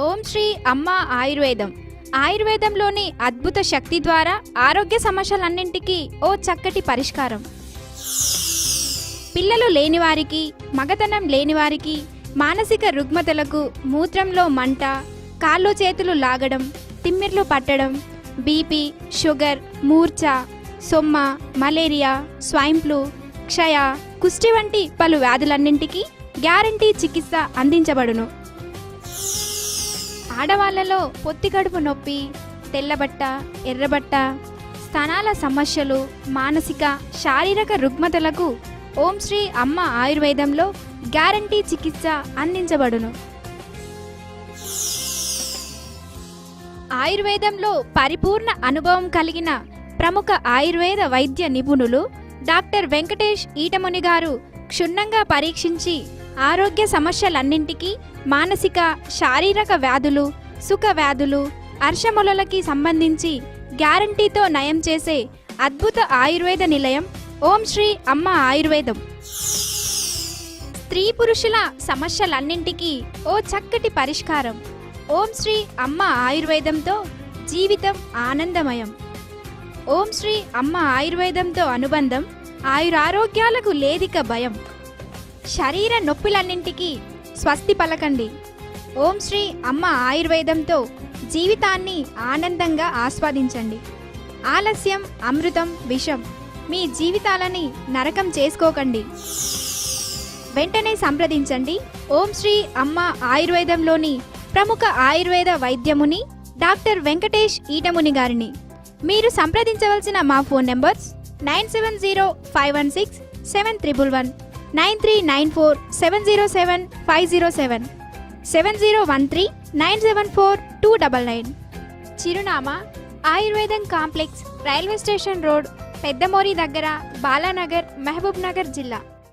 ఓం శ్రీ అమ్మ ఆయుర్వేదం. ఆయుర్వేదంలోని అద్భుత శక్తి ద్వారా ఆరోగ్య సమస్యలన్నింటికీ ఓ చక్కటి పరిష్కారం. పిల్లలు లేనివారికి, మగతనం లేనివారికి, మానసిక రుగ్మతలకు, మూత్రంలో మంట, కాళ్ళు చేతులు లాగడం, తిమ్మిర్లు పట్టడం, బీపీ, షుగర్, మూర్ఛ, సొమ్మ, మలేరియా, స్వైన్ ఫ్లూ, క్షయ, కుష్టి వంటి పలు వ్యాధులన్నింటికీ గ్యారంటీ చికిత్స అందించబడును. ఆడవాళ్లలో పొత్తికడుపు నొప్పి, తెల్లబట్ట, ఎర్రబట్ట, స్తనాల సమస్యలు, మానసిక శారీరక రుగ్మతలకు ఓం శ్రీ అమ్మ ఆయుర్వేదంలో గ్యారంటీ చికిత్స అందించబడును. ఆయుర్వేదంలో పరిపూర్ణ అనుభవం కలిగిన ప్రముఖ ఆయుర్వేద వైద్య నిపుణులు డాక్టర్ వెంకటేష్ ఈటముని గారు క్షుణ్ణంగా పరీక్షించి ఆరోగ్య సమస్యలన్నింటికీ, మానసిక శారీరక వ్యాధులు, సుఖ వ్యాధులు, అర్షములకి సంబంధించి గ్యారంటీతో నయం చేసే అద్భుత ఆయుర్వేద నిలయం ఓం శ్రీ అమ్మ ఆయుర్వేదం. స్త్రీ పురుషుల సమస్యలన్నింటికీ ఓ చక్కటి పరిష్కారం. ఓం శ్రీ అమ్మ ఆయుర్వేదంతో జీవితం ఆనందమయం. ఓం శ్రీ అమ్మ ఆయుర్వేదంతో అనుబంధం, ఆయురారోగ్యాలకు లేదిక భయం. శరీర నొప్పులన్నింటికీ స్వస్తి పలకండి. ఓం శ్రీ అమ్మ ఆయుర్వేదంతో జీవితాన్ని ఆనందంగా ఆస్వాదించండి. ఆలస్యం అమృతం విషం. మీ జీవితాలని నరకం చేసుకోకండి. వెంటనే సంప్రదించండి ఓం శ్రీ అమ్మ ఆయుర్వేదంలోని ప్రముఖ ఆయుర్వేద వైద్యముని డాక్టర్ వెంకటేష్ ఈటముని గారిని. మీరు సంప్రదించవలసిన మా ఫోన్ నెంబర్స్ 9705167111, 9394707507, 7013974299. చిరునామా ఆయుర్వేదం కాంప్లెక్స్, రైల్వే స్టేషన్ రోడ్, పెద్దమోరి దగ్గర, బాలానగర్, మహబూబ్ నగర్ జిల్లా.